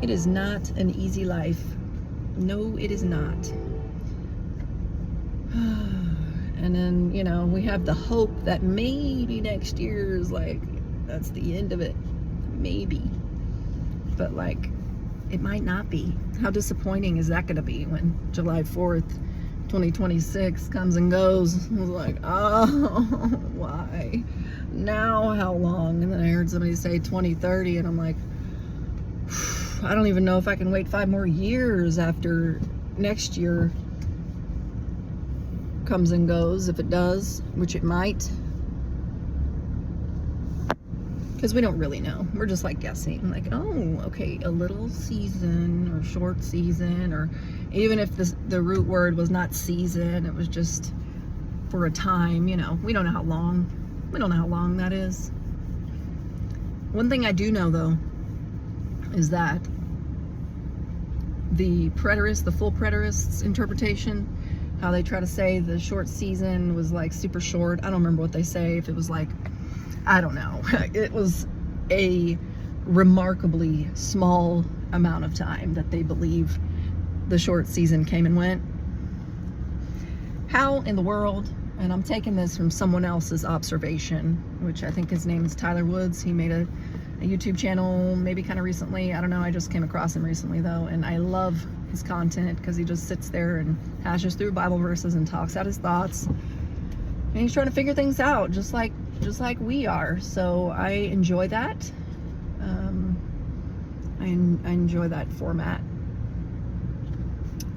It is not an easy life. No, it is not. And then, we have the hope that maybe next year is like, that's the end of it. Maybe. But like, it might not be. How disappointing is that going to be when July 4th, 2026 comes and goes? I was like, oh, why? Now how long? And then I heard somebody say 2030, and I'm like, I don't even know if I can wait 5 more years after next year comes and goes, if it does, which it might. Because we don't really know. We're just like guessing, like, oh, okay, a little season or short season, or even if the root word was not season, it was just for a time, we don't know how long. We don't know how long that is. One thing I do know, though, is that the preterist, the full preterist's interpretation, how they try to say the short season was like super short. I don't remember what they say. If it was like, I don't know. It was a remarkably small amount of time that they believe the short season came and went. How in the world, and I'm taking this from someone else's observation, which I think his name is Tyler Woods. He made a YouTube channel maybe kind of recently. I don't know. I just came across him recently though, and I love his content because he just sits there and hashes through Bible verses and talks out his thoughts. And he's trying to figure things out just like we are. So I enjoy that. I enjoy that format.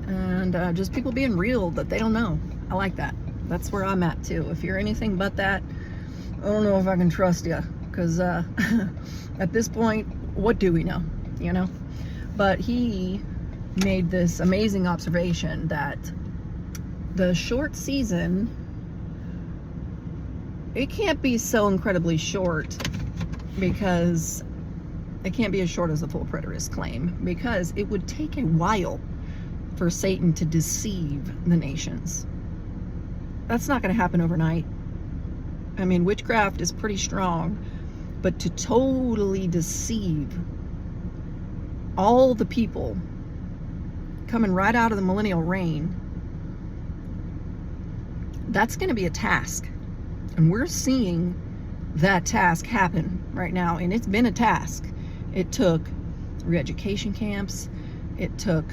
And just people being real that they don't know. I like that. That's where I'm at too. If you're anything but that, I don't know if I can trust you. Because at this point, what do we know? But he made this amazing observation that the short season, it can't be so incredibly short, because it can't be as short as the full preterist claim, because it would take a while for Satan to deceive the nations. That's not going to happen overnight. I mean, witchcraft is pretty strong, but to totally deceive all the people coming right out of the millennial reign, that's going to be a task. And we're seeing that task happen right now. And it's been a task. It took re-education camps. It took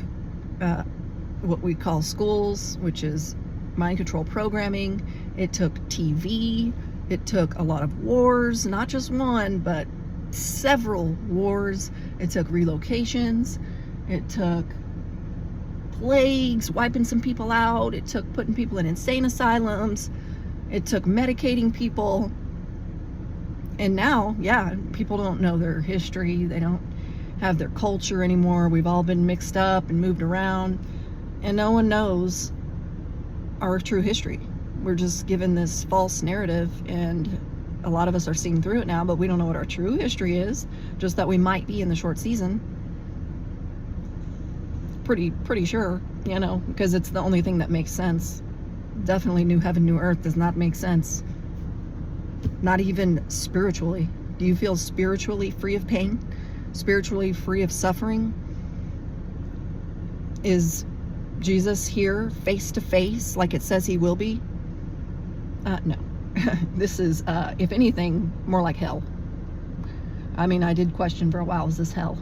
what we call schools, which is mind control programming. It took TV. It took a lot of wars, not just one, but several wars. It took relocations. It took plagues, wiping some people out. It took putting people in insane asylums. It took medicating people. And now, people don't know their history. They don't have their culture anymore. We've all been mixed up and moved around, and no one knows our true history. We're just given this false narrative, and a lot of us are seeing through it now, but we don't know what our true history is, just that we might be in the short season. Pretty sure, because it's the only thing that makes sense. Definitely new heaven, new earth does not make sense. Not even spiritually. Do you feel spiritually free of pain? Spiritually free of suffering? Is Jesus here face to face like it says he will be? No. This is, if anything, more like hell. I mean, I did question for a while, is this hell?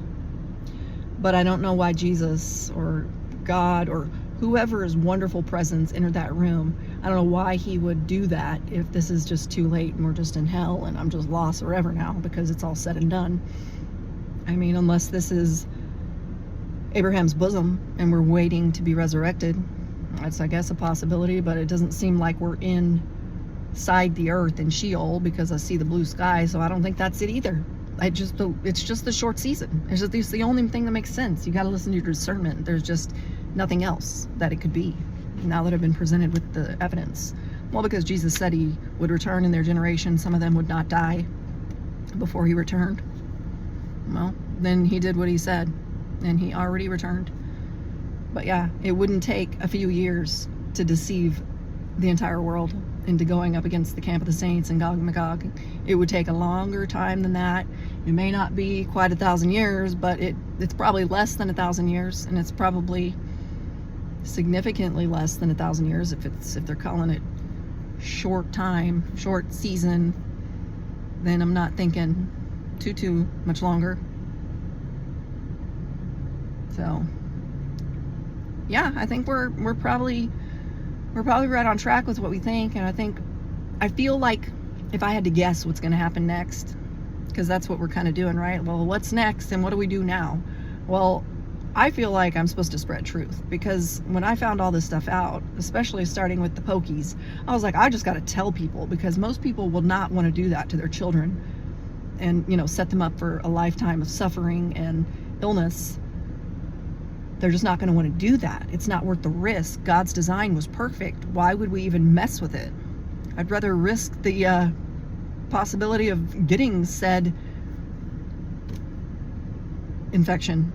But I don't know why Jesus or God or whoever's wonderful presence entered that room. I don't know why he would do that if this is just too late and we're just in hell and I'm just lost forever now because it's all said and done. I mean, unless this is Abraham's bosom and we're waiting to be resurrected, that's, I guess, a possibility, but it doesn't seem like we're inside the earth in Sheol because I see the blue sky, so I don't think that's it either. It's just the short season. It's the only thing that makes sense. You got to listen to your discernment. There's just nothing else that it could be now that I've been presented with the evidence. Well, because Jesus said he would return in their generation. Some of them would not die before he returned. Well, then he did what he said, and he already returned. But yeah, it wouldn't take a few years to deceive the entire world into going up against the camp of the saints and Gog and Magog. It would take a longer time than that, It may not be quite 1,000 years, but it's probably less than 1,000 years, and it's probably significantly less than 1,000 years if they're calling it short time, short season. Then I'm not thinking too much longer. So yeah, I think we're probably right on track with what we think. And I feel like if I had to guess what's going to happen next, because that's what we're kind of doing, right? Well, what's next and what do we do now? Well, I feel like I'm supposed to spread truth, because when I found all this stuff out, especially starting with the pokies, I was like, I just got to tell people, because most people will not want to do that to their children and, you know, set them up for a lifetime of suffering and illness. They're just not going to want to do that. It's not worth the risk. God's design was perfect. Why would we even mess with it? I'd rather risk the possibility of getting said infection,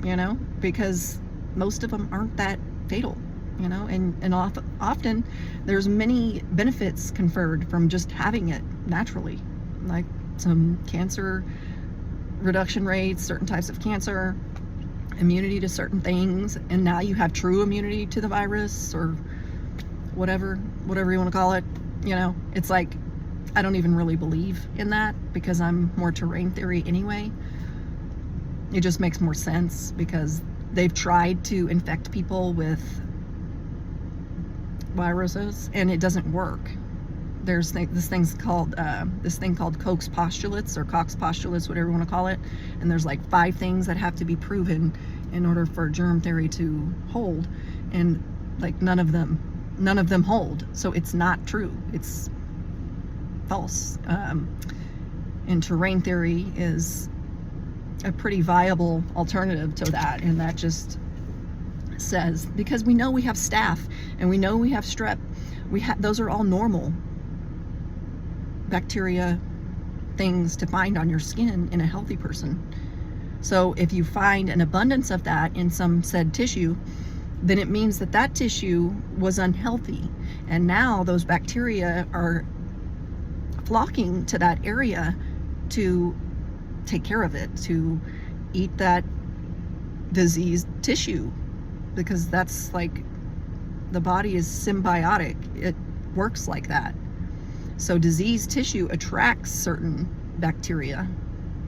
you know, because most of them aren't that fatal, you know, and often there's many benefits conferred from just having it naturally, like some cancer reduction rates, certain types of cancer, immunity to certain things, and now you have true immunity to the virus or whatever you want to call it. You know, it's like, I don't even really believe in that, because I'm more terrain theory anyway. It just makes more sense, because they've tried to infect people with viruses and it doesn't work. There's this thing called Koch's postulates, or Koch's postulates, whatever you want to call it, and there's like 5 things that have to be proven in order for germ theory to hold, and like none of them hold. So it's not true. It's false. And terrain theory is a pretty viable alternative to that, and that just says, because we know we have staph and we know we have strep, those are all normal bacteria things to find on your skin in a healthy person. So if you find an abundance of that in some said tissue, then it means that that tissue was unhealthy, and now those bacteria are flocking to that area to take care of it, to eat that diseased tissue, because that's like, the body is symbiotic. It works like that. So diseased tissue attracts certain bacteria,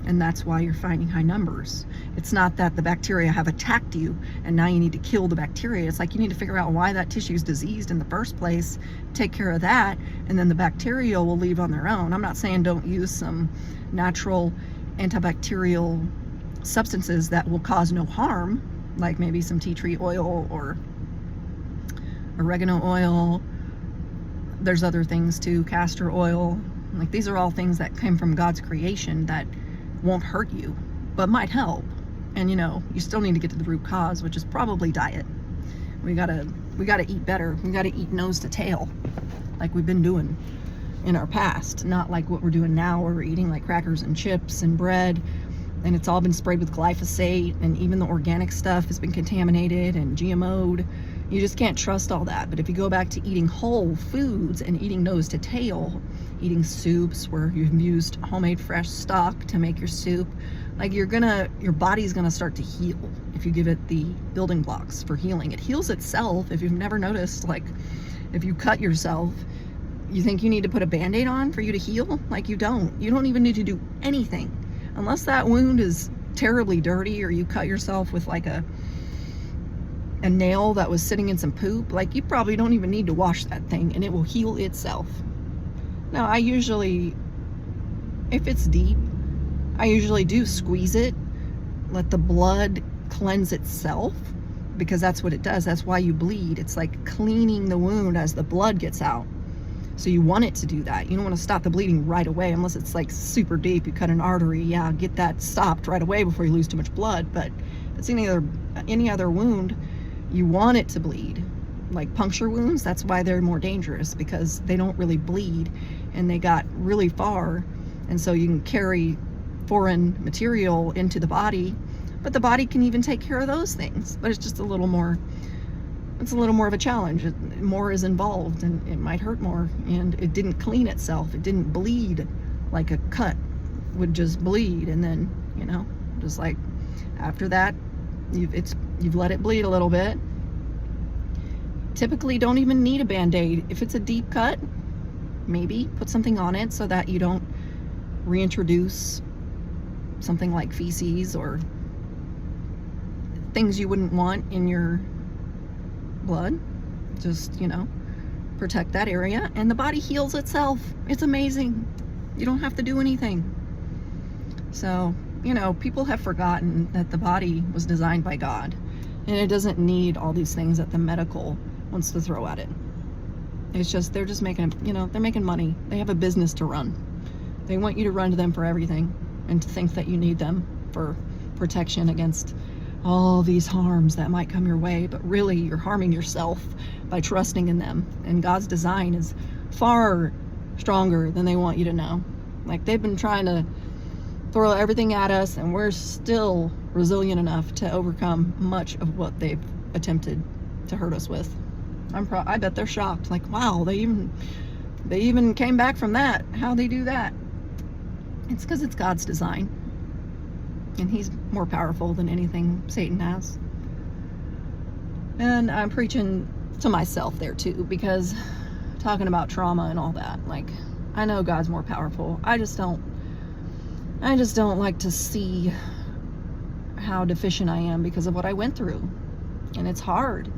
and that's why you're finding high numbers. It's not that the bacteria have attacked you and now you need to kill the bacteria. It's like, you need to figure out why that tissue is diseased in the first place, take care of that, and then the bacteria will leave on their own. I'm not saying don't use some natural antibacterial substances that will cause no harm, like maybe some tea tree oil or oregano oil. There's other things too, castor oil. Like, these are all things that came from God's creation that won't hurt you, but might help. And you know, you still need to get to the root cause, which is probably diet. We gotta eat better. We gotta eat nose to tail, like we've been doing in our past, not like what we're doing now, where we're eating like crackers and chips and bread, and it's all been sprayed with glyphosate, and even the organic stuff has been contaminated and GMO'd. You just can't trust all that. But if you go back to eating whole foods and eating nose to tail, eating soups where you've used homemade fresh stock to make your soup, like, your body's gonna start to heal if you give it the building blocks for healing. It heals itself. If you've never noticed, like, if you cut yourself, you think you need to put a band-aid on for you to heal? Like, you don't even need to do anything, unless that wound is terribly dirty, or you cut yourself with like a nail that was sitting in some poop. Like, you probably don't even need to wash that thing, and it will heal itself. Now, I usually, if it's deep, I usually do squeeze it, let the blood cleanse itself, because that's what it does. That's why you bleed. It's like cleaning the wound as the blood gets out. So you want it to do that. You don't want to stop the bleeding right away, unless it's like super deep. You cut an artery, yeah, get that stopped right away before you lose too much blood. But if it's any other wound, you want it to bleed. Like puncture wounds, that's why they're more dangerous, because they don't really bleed and they got really far, and so you can carry foreign material into the body, but the body can even take care of those things. But it's just a little more of a challenge. More is involved, and it might hurt more, and it didn't clean itself. It didn't bleed like a cut would just bleed, and then, you know, just like after that, you've let it bleed a little bit. Typically don't even need a band-aid. If it's a deep cut, maybe put something on it so that you don't reintroduce something like feces or things you wouldn't want in your blood. Just, you know, protect that area, and the body heals itself. It's amazing. You don't have to do anything. So, you know, people have forgotten that the body was designed by God, and it doesn't need all these things that the medical wants to throw at it. It's just, they're just making, you know, they're making money. They have a business to run. They want you to run to them for everything, and to think that you need them for protection against all these harms that might come your way, but really you're harming yourself by trusting in them. And God's design is far stronger than they want you to know. Like, they've been trying to throw everything at us, and we're still resilient enough to overcome much of what they've attempted to hurt us with. I bet they're shocked, like, wow, they even came back from that. How'd they do that? It's because it's God's design, and he's more powerful than anything Satan has. And I'm preaching to myself there too, because talking about trauma and all that, like, I know God's more powerful. I just don't like to see how deficient I am because of what I went through. And it's hard.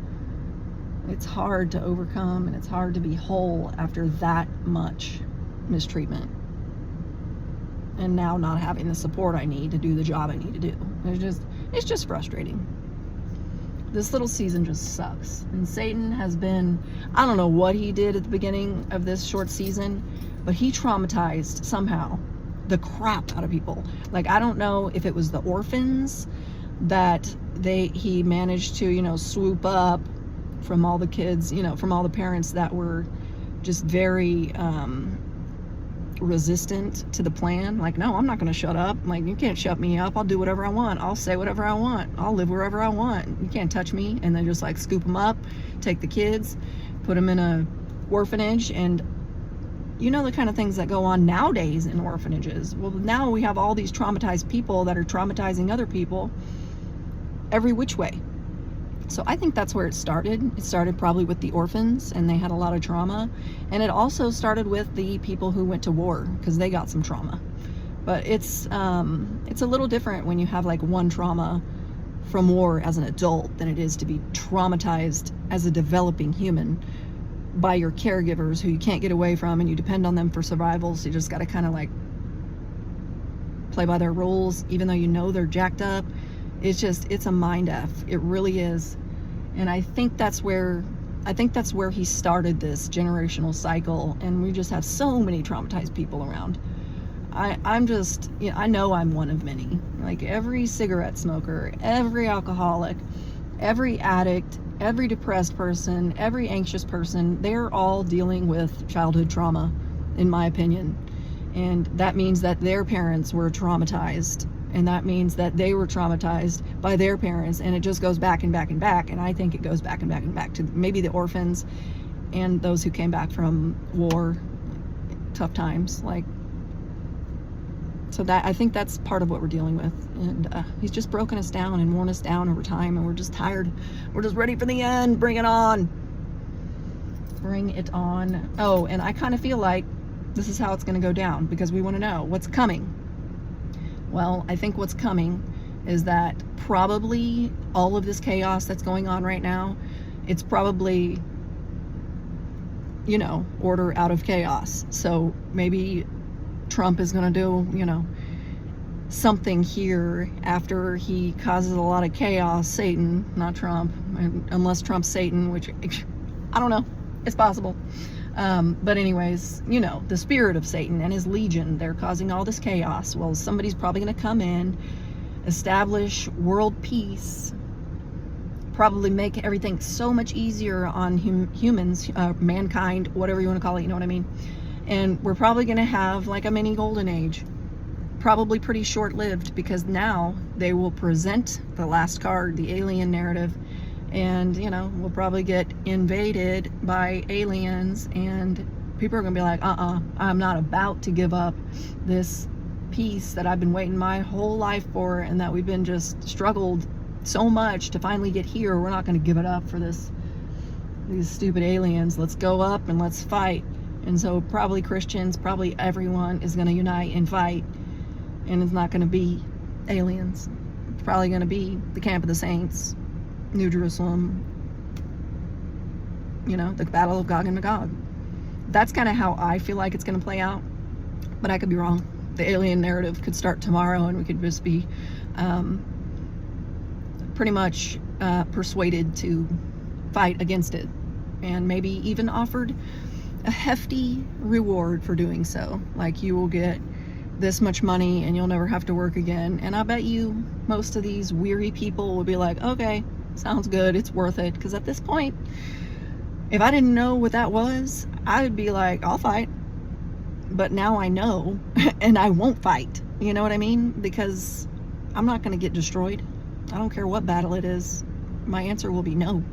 It's hard to overcome, and it's hard to be whole after that much mistreatment. And now not having the support I need to do the job I need to do. It's just frustrating. This little season just sucks. And Satan has been, I don't know what he did at the beginning of this short season, but he traumatized somehow the crap out of people. Like, I don't know if it was the orphans that he managed to, you know, swoop up from all the kids, you know, from all the parents that were just very resistant to the plan. Like, no, I'm not going to shut up. Like, you can't shut me up. I'll do whatever I want. I'll say whatever I want. I'll live wherever I want. You can't touch me. And then just like scoop them up, take the kids, put them in a orphanage, and you know the kind of things that go on nowadays in orphanages. Well, now we have all these traumatized people that are traumatizing other people every which way. So I think that's where it started. It started probably with the orphans, and they had a lot of trauma. And it also started with the people who went to war, because they got some trauma. But it's a little different when you have like one trauma from war as an adult than it is to be traumatized as a developing human by your caregivers who you can't get away from, and you depend on them for survival. So you just got to kind of like play by their rules, even though you know they're jacked up. It's a mind F. It really is. And I think that's where he started this generational cycle, and we just have so many traumatized people around. I'm just, you know, I know I'm one of many. Like, every cigarette smoker, every alcoholic, every addict, every depressed person, every anxious person, they're all dealing with childhood trauma, in my opinion. And that means that their parents were traumatized, and that means that they were traumatized by their parents, and it just goes back and back and back. And I think it goes back and back and back to maybe the orphans and those who came back from war, tough times. Like, so that, I think that's part of what we're dealing with. And he's just broken us down and worn us down over time, and we're just tired. We're just ready for the end. Bring it on. Bring it on. Oh, and I kind of feel like this is how it's going to go down, because we want to know what's coming. Well, I think what's coming is that probably all of this chaos that's going on right now, it's probably, you know, order out of chaos. So maybe Trump is going to do, you know, something here after he causes a lot of chaos. Satan, not Trump, unless Trump's Satan, which I don't know. It's possible. But anyways, you know, the spirit of Satan and his legion, they're causing all this chaos. Well, somebody's probably going to come in, establish world peace, probably make everything so much easier on humans, mankind, whatever you want to call it, you know what I mean? And we're probably going to have like a mini golden age, probably pretty short-lived, because now they will present the last card, the alien narrative. And, you know, we'll probably get invaded by aliens, and people are going to be like, I'm not about to give up this peace that I've been waiting my whole life for, and that we've been just struggled so much to finally get here. We're not going to give it up for these stupid aliens. Let's go up and let's fight. And so probably Christians, probably everyone is going to unite and fight, and it's not going to be aliens. It's probably going to be the camp of the saints, New Jerusalem, you know, the battle of Gog and Magog. That's kind of how I feel like it's going to play out, but I could be wrong. The alien narrative could start tomorrow, and we could just be pretty much persuaded to fight against it, and maybe even offered a hefty reward for doing so. Like, you will get this much money and you'll never have to work again. And I bet you most of these weary people will be like, okay, sounds good, it's worth it. Because at this point, if I didn't know what that was, I would be like, I'll fight. But now I know, and I won't fight. You know what I mean? Because I'm not going to get destroyed. I don't care what battle it is. My answer will be no.